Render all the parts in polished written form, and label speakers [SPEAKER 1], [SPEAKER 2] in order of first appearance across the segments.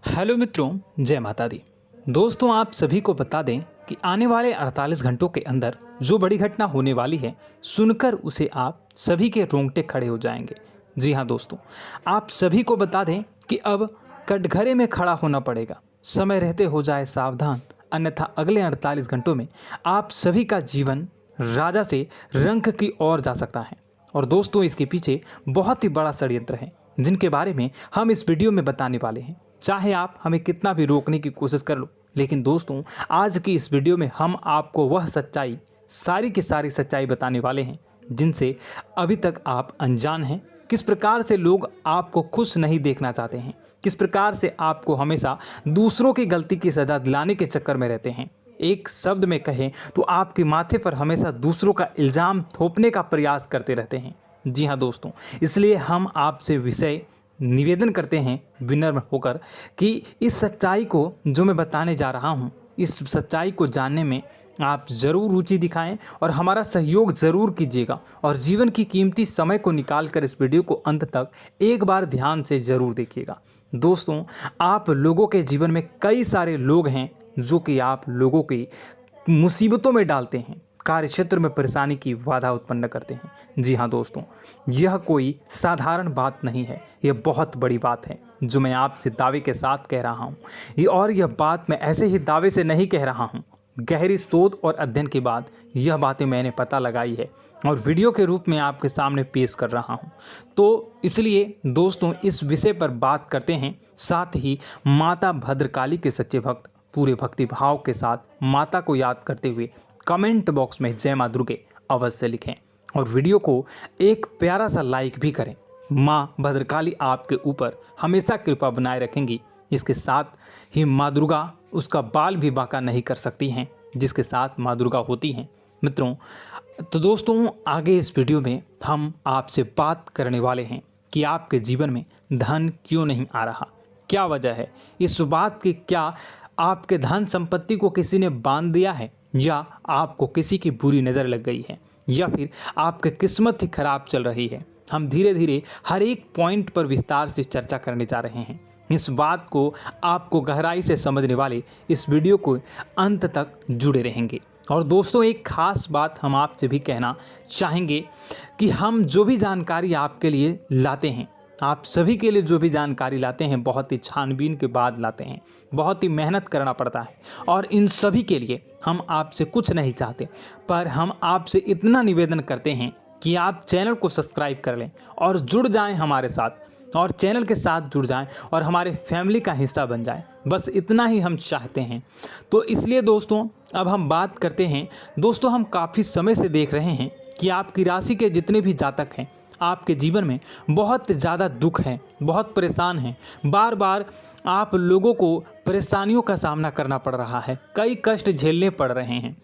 [SPEAKER 1] Hello मित्रों, जय माता दी। दोस्तों, आप सभी को बता दें कि आने वाले 48 घंटों के अंदर जो बड़ी घटना होने वाली है, सुनकर उसे आप सभी के रोंगटे खड़े हो जाएंगे। जी हाँ दोस्तों, आप सभी को बता दें कि अब कटघरे में खड़ा होना पड़ेगा। समय रहते हो जाए सावधान, अन्यथा अगले 48 घंटों में आप सभी का जीवन राजा से रंक की ओर जा सकता है। और दोस्तों, इसके पीछे बहुत ही बड़ा षड्यंत्र है, जिनके बारे में हम इस वीडियो में बताने वाले हैं। चाहे आप हमें कितना भी रोकने की कोशिश कर लो, लेकिन दोस्तों, आज की इस वीडियो में हम आपको वह सच्चाई, सारी की सारी सच्चाई बताने वाले हैं जिनसे अभी तक आप अनजान हैं। किस प्रकार से लोग आपको खुश नहीं देखना चाहते हैं, किस प्रकार से आपको हमेशा दूसरों की गलती की सज़ा दिलाने के चक्कर में रहते हैं। एक शब्द में कहें तो आपके माथे पर हमेशा दूसरों का इल्ज़ाम थोपने का प्रयास करते रहते हैं। जी हाँ दोस्तों, इसलिए हम आपसे विषय निवेदन करते हैं विनम्र होकर कि इस सच्चाई को जो मैं बताने जा रहा हूँ, इस सच्चाई को जानने में आप ज़रूर रुचि दिखाएं और हमारा सहयोग ज़रूर कीजिएगा। और जीवन की कीमती समय को निकाल कर इस वीडियो को अंत तक एक बार ध्यान से ज़रूर देखिएगा। दोस्तों, आप लोगों के जीवन में कई सारे लोग हैं जो कि आप लोगों की मुसीबतों में डालते हैं, कार्य क्षेत्र में परेशानी की बाधा उत्पन्न करते हैं। जी हाँ दोस्तों, यह कोई साधारण बात नहीं है, यह बहुत बड़ी बात है जो मैं आपसे दावे के साथ कह रहा हूँ। और यह बात मैं ऐसे ही दावे से नहीं कह रहा हूँ, गहरी शोध और अध्ययन के बाद यह बातें मैंने पता लगाई है और वीडियो के रूप में आपके सामने पेश कर रहा हूँ। तो इसलिए दोस्तों, इस विषय पर बात करते हैं। साथ ही माता भद्रकाली के सच्चे भक्त पूरे भक्ति भाव के साथ माता को याद करते हुए कमेंट बॉक्स में जय मां दुर्गे अवश्य लिखें और वीडियो को एक प्यारा सा लाइक भी करें। मां भद्रकाली आपके ऊपर हमेशा कृपा बनाए रखेंगी। इसके साथ ही मां दुर्गा उसका बाल भी बांका नहीं कर सकती हैं, जिसके साथ मां दुर्गा होती हैं। मित्रों, तो दोस्तों, आगे इस वीडियो में हम आपसे बात करने वाले हैं कि आपके जीवन में धन क्यों नहीं आ रहा, क्या वजह है इस बात की। क्या आपके धन संपत्ति को किसी ने बांध दिया है, या आपको किसी की बुरी नज़र लग गई है, या फिर आपकी किस्मत ही खराब चल रही है। हम धीरे धीरे हर एक पॉइंट पर विस्तार से चर्चा करने जा रहे हैं। इस बात को आपको गहराई से समझने वाले इस वीडियो को अंत तक जुड़े रहेंगे। और दोस्तों, एक खास बात हम आपसे भी कहना चाहेंगे कि हम जो भी जानकारी आपके लिए लाते हैं, आप सभी के लिए जो भी जानकारी लाते हैं, बहुत ही छानबीन के बाद लाते हैं, बहुत ही मेहनत करना पड़ता है। और इन सभी के लिए हम आपसे कुछ नहीं चाहते, पर हम आपसे इतना निवेदन करते हैं कि आप चैनल को सब्सक्राइब कर लें और जुड़ जाएं हमारे साथ, और चैनल के साथ जुड़ जाएं और हमारे फैमिली का हिस्सा बन जाएं। बस इतना ही हम चाहते हैं। तो इसलिए दोस्तों, अब हम बात करते हैं। दोस्तों, हम काफ़ी समय से देख रहे हैं कि आपकी राशि के जितने भी जातक हैं, आपके जीवन में बहुत ज़्यादा दुख है, बहुत परेशान हैं। बार बार आप लोगों को परेशानियों का सामना करना पड़ रहा है, कई कष्ट झेलने पड़ रहे हैं।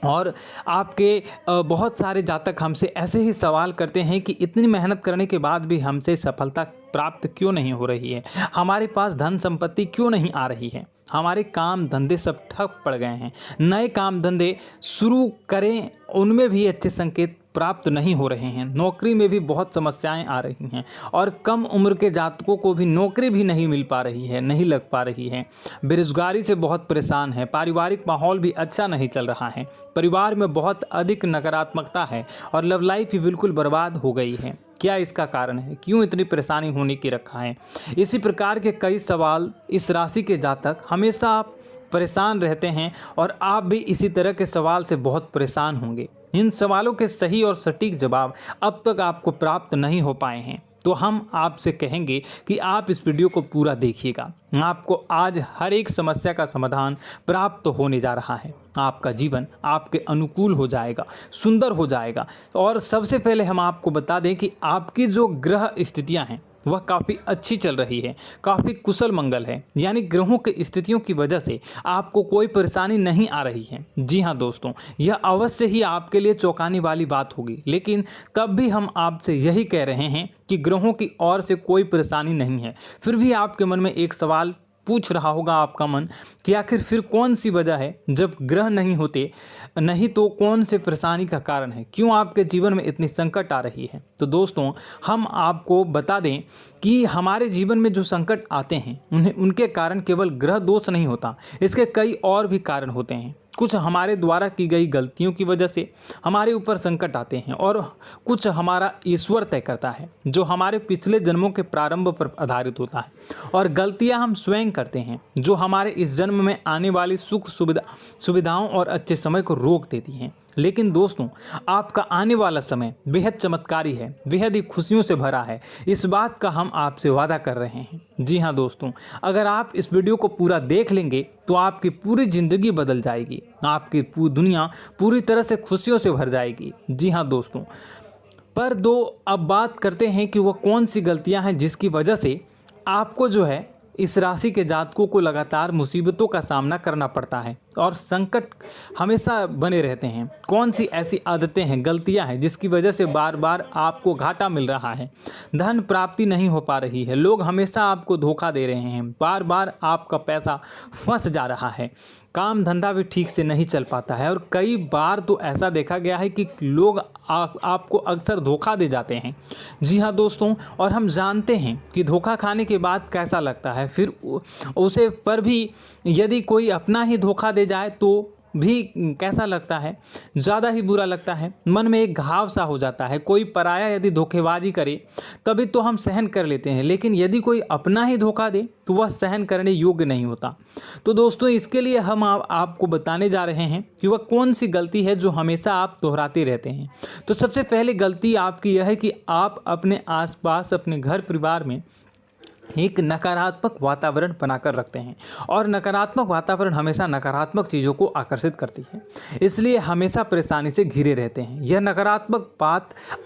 [SPEAKER 1] और आपके बहुत सारे जातक हमसे ऐसे ही सवाल करते हैं कि इतनी मेहनत करने के बाद भी हमसे सफलता प्राप्त क्यों नहीं हो रही है, हमारे पास धन संपत्ति क्यों नहीं आ रही है, हमारे काम धंधे सब ठप पड़ गए हैं, नए काम धंधे शुरू करें उनमें भी अच्छे संकेत प्राप्त नहीं हो रहे हैं, नौकरी में भी बहुत समस्याएं आ रही हैं, और कम उम्र के जातकों को भी नौकरी भी नहीं मिल पा रही है, नहीं लग पा रही है, बेरोजगारी से बहुत परेशान है, पारिवारिक माहौल भी अच्छा नहीं चल रहा है, परिवार में बहुत अधिक नकारात्मकता है और लव लाइफ भी बिल्कुल बर्बाद हो गई है। क्या इसका कारण है, क्यों इतनी परेशानी होने की रखा है? इसी प्रकार के कई सवाल इस राशि के जातक हमेशा परेशान रहते हैं, और आप भी इसी तरह के सवाल से बहुत परेशान होंगे। इन सवालों के सही और सटीक जवाब अब तक आपको प्राप्त नहीं हो पाए हैं, तो हम आपसे कहेंगे कि आप इस वीडियो को पूरा देखिएगा। आपको आज हर एक समस्या का समाधान प्राप्त होने जा रहा है। आपका जीवन आपके अनुकूल हो जाएगा, सुंदर हो जाएगा। और सबसे पहले हम आपको बता दें कि आपकी जो ग्रह स्थितियां हैं वह काफ़ी अच्छी चल रही है, काफ़ी कुशल मंगल है, यानी ग्रहों की स्थितियों की वजह से आपको कोई परेशानी नहीं आ रही है। जी हाँ दोस्तों, यह अवश्य ही आपके लिए चौंकाने वाली बात होगी, लेकिन तब भी हम आपसे यही कह रहे हैं कि ग्रहों की ओर से कोई परेशानी नहीं है। फिर भी आपके मन में एक सवाल पूछ रहा होगा आपका मन कि आखिर फिर कौन सी वजह है, जब ग्रह नहीं होते नहीं तो कौन से परेशानी का कारण है, क्यों आपके जीवन में इतनी संकट आ रही है। तो दोस्तों हम आपको बता दें कि हमारे जीवन में जो संकट आते हैं उनके कारण केवल ग्रह दोष नहीं होता, इसके कई और भी कारण होते हैं। कुछ हमारे द्वारा की गई गलतियों की वजह से हमारे ऊपर संकट आते हैं और कुछ हमारा ईश्वर तय करता है, जो हमारे पिछले जन्मों के प्रारंभ पर आधारित होता है। और गलतियां हम स्वयं करते हैं, जो हमारे इस जन्म में आने वाली सुख सुविधाओं और अच्छे समय को रोक देती हैं। लेकिन दोस्तों आपका आने वाला समय बेहद चमत्कारी है, बेहद ही खुशियों से भरा है, इस बात का हम आपसे वादा कर रहे हैं। जी हाँ दोस्तों, अगर आप इस वीडियो को पूरा देख लेंगे तो आपकी पूरी ज़िंदगी बदल जाएगी, आपकी पूरी दुनिया पूरी तरह से खुशियों से भर जाएगी। जी हाँ दोस्तों, पर अब बात करते हैं कि वो कौन सी गलतियां हैं जिसकी वजह से आपको जो है इस राशि के जातकों को लगातार मुसीबतों का सामना करना पड़ता है और संकट हमेशा बने रहते हैं। कौन सी ऐसी आदतें हैं, गलतियां हैं जिसकी वजह से बार बार आपको घाटा मिल रहा है, धन प्राप्ति नहीं हो पा रही है, लोग हमेशा आपको धोखा दे रहे हैं, बार बार आपका पैसा फंस जा रहा है, काम धंधा भी ठीक से नहीं चल पाता है और कई बार तो ऐसा देखा गया है कि लोग आपको अक्सर धोखा दे जाते हैं। जी हाँ दोस्तों, और हम जानते हैं कि धोखा खाने के बाद कैसा लगता है, फिर उसे पर भी यदि कोई अपना ही धोखा दे जाए तो भी कैसा लगता है, ज़्यादा ही बुरा लगता है, मन में एक घाव सा हो जाता है। कोई पराया यदि धोखेबाजी करे तभी तो हम सहन कर लेते हैं, लेकिन यदि कोई अपना ही धोखा दे तो वह सहन करने योग्य नहीं होता। तो दोस्तों इसके लिए हम आपको बताने जा रहे हैं कि वह कौन सी गलती है जो हमेशा आप दोहराते रहते हैं। तो सबसे पहली गलती आपकी यह है कि आप अपने आसपास, अपने घर परिवार में एक नकारात्मक वातावरण बनाकर रखते हैं और नकारात्मक वातावरण हमेशा नकारात्मक चीज़ों को आकर्षित करती है, इसलिए हमेशा परेशानी से घिरे रहते हैं। यह नकारात्मक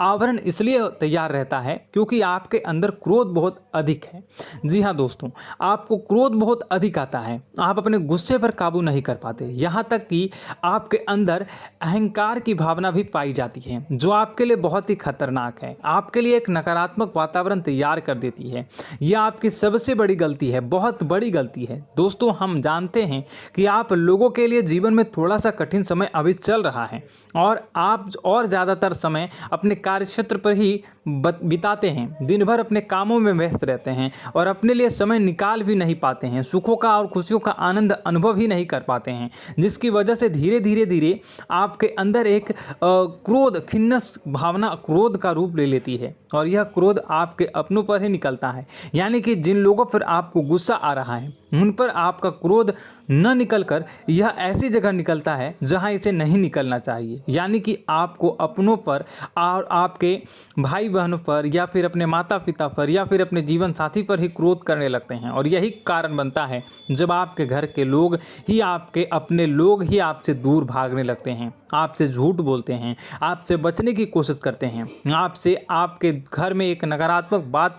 [SPEAKER 1] आवरण इसलिए तैयार रहता है क्योंकि आपके अंदर क्रोध बहुत अधिक है। जी हाँ दोस्तों, आपको क्रोध बहुत अधिक आता है, आप अपने गुस्से पर काबू नहीं कर पाते, यहाँ तक कि आपके अंदर अहंकार की भावना भी पाई जाती है, जो आपके लिए बहुत ही खतरनाक है, आपके लिए एक नकारात्मक वातावरण तैयार कर देती है। यह आपकी सबसे बड़ी गलती है, बहुत बड़ी गलती है। दोस्तों हम जानते हैं कि आप लोगों के लिए जीवन में थोड़ा सा कठिन समय अभी चल रहा है और आप और ज़्यादातर समय अपने कार्यक्षेत्र पर ही बिताते हैं, दिन भर अपने कामों में व्यस्त रहते हैं और अपने लिए समय निकाल भी नहीं पाते हैं, सुखों का और खुशियों का आनंद अनुभव ही नहीं कर पाते हैं, जिसकी वजह से धीरे धीरे आपके अंदर एक क्रोध, खिन्नस भावना क्रोध का रूप ले लेती है और यह क्रोध आपके अपनों पर ही निकलता है। यानी कि जिन लोगों पर आपको गुस्सा आ रहा है उन पर आपका क्रोध न निकलकर यह ऐसी जगह निकलता है जहां इसे नहीं निकलना चाहिए, यानी कि आपको अपनों पर और आपके भाई बहनों पर या फिर अपने माता पिता पर या फिर अपने जीवन साथी पर ही क्रोध करने लगते हैं। और यही कारण बनता है जब आपके घर के लोग ही, आपके अपने लोग ही आपसे दूर भागने लगते हैं, आपसे झूठ बोलते हैं, आपसे बचने की कोशिश करते हैं, आपसे आपके घर में एक नकारात्मक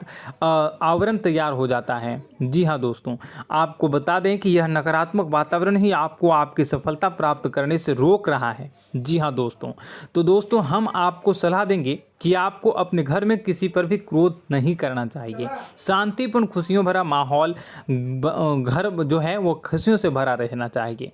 [SPEAKER 1] आवरण तैयार हो जाता है। जी हाँ दोस्तों, आपको बता दें कि यह नकारात्मक वातावरण ही आपको आपकी सफलता प्राप्त करने से रोक रहा है। जी हाँ दोस्तों, तो दोस्तों हम आपको सलाह देंगे कि आपको अपने घर में किसी पर भी क्रोध नहीं करना चाहिए। शांतिपूर्ण खुशियों भरा माहौल, घर जो है वो खुशियों से भरा रहना चाहिए।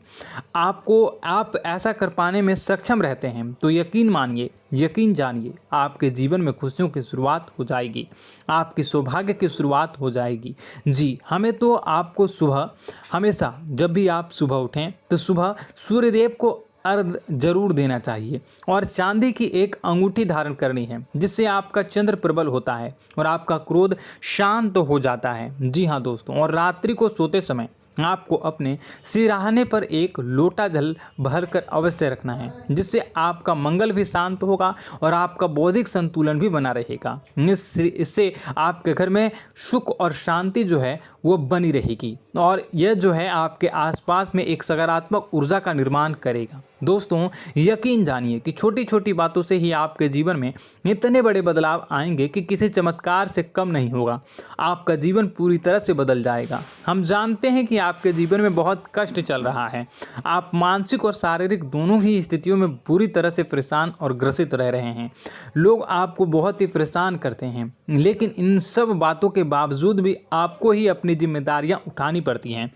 [SPEAKER 1] आप ऐसा कर पाने में सक्षम रहते हैं तो यकीन मानिए, यकीन जानिए, आपके जीवन में खुशियों की शुरुआत हो जाएगी, आपकी सौभाग्य की शुरुआत हो जाएगी। जी, हमें तो आपको सुबह, हमेशा जब भी आप सुबह उठें तो सुबह सूर्यदेव को अर्घ जरूर देना चाहिए और चांदी की एक अंगूठी धारण करनी है, जिससे आपका चंद्र प्रबल होता है और आपका क्रोध शांत हो जाता है। जी हाँ दोस्तों, और रात्रि को सोते समय आपको अपने सिरहाने पर एक लोटा जल भरकर अवश्य रखना है, जिससे आपका मंगल भी शांत होगा और आपका बौद्धिक संतुलन भी बना रहेगा। इससे आपके घर में सुख और शांति जो है वो बनी रहेगी और यह जो है आपके आसपास में एक सकारात्मक ऊर्जा का निर्माण करेगा। दोस्तों, यकीन जानिए कि छोटी छोटी बातों से ही आपके जीवन में इतने बड़े बदलाव आएंगे कि किसी चमत्कार से कम नहीं होगा। आपका जीवन पूरी तरह से बदल जाएगा। हम जानते हैं कि आपके जीवन में बहुत कष्ट चल रहा है। आप मानसिक और शारीरिक दोनों ही स्थितियों में पूरी तरह से परेशान और ग्रसित रह रहे हैं। लोग आपको बहुत ही परेशान करते हैं, लेकिन इन सब बातों के बावजूद भी आपको ही अपनी जिम्मेदारियां उठानी पड़ती हैं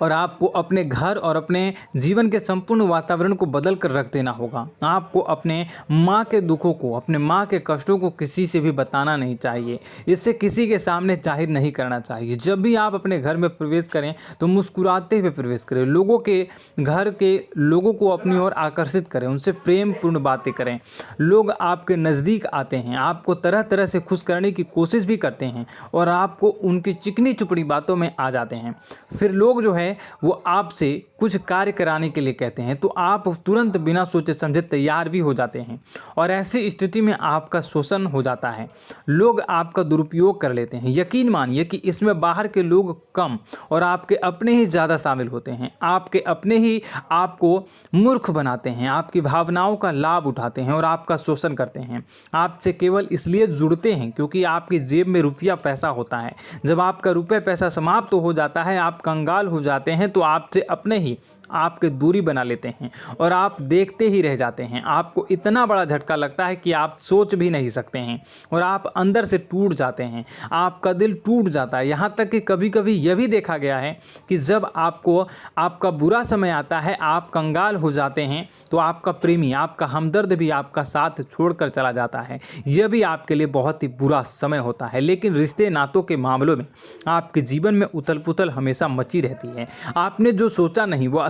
[SPEAKER 1] और आपको अपने घर और अपने जीवन के संपूर्ण वातावरण को बदल कर रख देना होगा। आपको अपने माँ के दुखों को, अपने माँ के कष्टों को किसी से भी बताना नहीं चाहिए। इससे किसी के सामने जाहिर नहीं करना चाहिए। जब भी आप अपने घर में प्रवेश करें तो मुस्कुराते हुए प्रवेश करें। लोगों के घर के लोगों को अपनी ओर आकर्षित करें, उनसे प्रेम पूर्ण बातें करें। लोग आपके नज़दीक आते हैं, आपको तरह तरह से खुश करने की कोशिश भी करते हैं और आपको उनकी चिकनी चुपड़ी बातों में आ जाते हैं। फिर लोग जो है वो आपसे कुछ कार्य कराने के लिए कहते हैं तो आप तुरंत बिना सोचे समझे तैयार भी हो जाते हैं और ऐसी स्थिति में आपका शोषण हो जाता है। लोग आपका दुरुपयोग कर लेते हैं। यकीन मानिए कि इसमें बाहर के लोग कम और आपके अपने ही ज़्यादा शामिल होते हैं। आपके अपने ही आपको मूर्ख बनाते हैं, आपकी भावनाओं का लाभ उठाते हैं और आपका शोषण करते हैं। आपसे केवल इसलिए जुड़ते हैं क्योंकि आपकी जेब में रुपया पैसा होता है। जब आपका रुपया पैसा समाप्त हो जाता है, आप कंगाल हो जाते हैं तो आपसे अपने ही आपके दूरी बना लेते हैं और आप देखते ही रह जाते हैं। आपको इतना बड़ा झटका लगता है कि आप सोच भी नहीं सकते हैं और आप अंदर से टूट जाते हैं। आपका दिल टूट जाता है। यहाँ तक कि कभी कभी यह भी देखा गया है कि जब आपको आपका बुरा समय आता है, आप कंगाल हो जाते हैं तो आपका प्रेमी, आपका हमदर्द भी आपका साथ छोड़कर चला जाता है। यह भी आपके लिए बहुत ही बुरा समय होता है। लेकिन रिश्ते नातों के मामलों में आपके जीवन में उथल पुथल हमेशा मची रहती है। आपने जो सोचा नहीं वह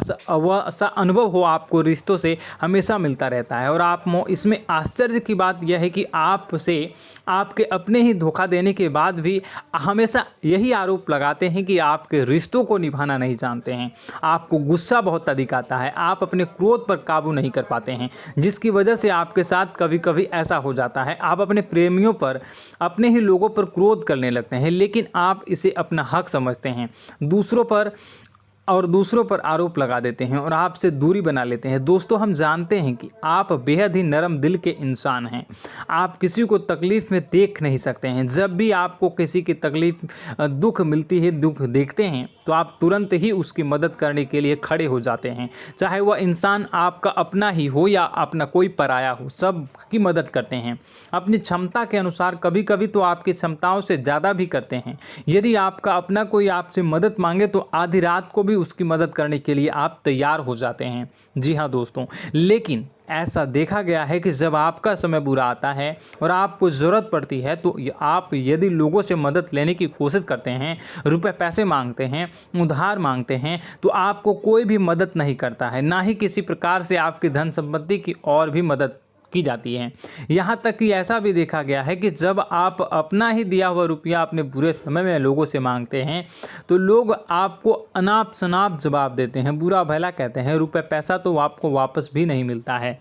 [SPEAKER 1] ऐसा अनुभव हो आपको रिश्तों से हमेशा मिलता रहता है। और आप इसमें आश्चर्य की बात यह है कि आपसे आपके अपने ही धोखा देने के बाद भी हमेशा यही आरोप लगाते हैं कि आपके रिश्तों को निभाना नहीं जानते हैं। आपको गुस्सा बहुत अधिक आता है, आप अपने क्रोध पर काबू नहीं कर पाते हैं, जिसकी वजह से आपके साथ कभी कभी ऐसा हो जाता है आप अपने प्रेमियों पर, अपने ही लोगों पर क्रोध करने लगते हैं, लेकिन आप इसे अपना हक समझते हैं। दूसरों पर आरोप लगा देते हैं और आपसे दूरी बना लेते हैं। दोस्तों, हम जानते हैं कि आप बेहद ही नरम दिल के इंसान हैं। आप किसी को तकलीफ़ में देख नहीं सकते हैं। जब भी आपको किसी की तकलीफ, दुख मिलती है, दुख देखते हैं तो आप तुरंत ही उसकी मदद करने के लिए खड़े हो जाते हैं। चाहे वह इंसान आपका अपना ही हो या अपना कोई पराया हो, सब की मदद करते हैं अपनी क्षमता के अनुसार। कभी कभी तो आपकी क्षमताओं से ज़्यादा भी करते हैं। यदि आपका अपना कोई आपसे मदद मांगे तो आधी रात को भी उसकी मदद करने के लिए आप तैयार हो जाते हैं। जी हाँ दोस्तों, लेकिन ऐसा देखा गया है कि जब आपका समय बुरा आता है और आपको ज़रूरत पड़ती है तो आप यदि लोगों से मदद लेने की कोशिश करते हैं, रुपए पैसे मांगते हैं, उधार मांगते हैं, तो आपको कोई भी मदद नहीं करता है। ना ही किसी प्रकार से आपकी धन संपत्ति की और भी मदद की जाती है। यहाँ तक कि ऐसा भी देखा गया है कि जब आप अपना ही दिया हुआ रुपया अपने बुरे समय में लोगों से मांगते हैं तो लोग आपको अनाप शनाप जवाब देते हैं, बुरा भला कहते हैं। रुपये पैसा तो आपको वापस भी नहीं मिलता है।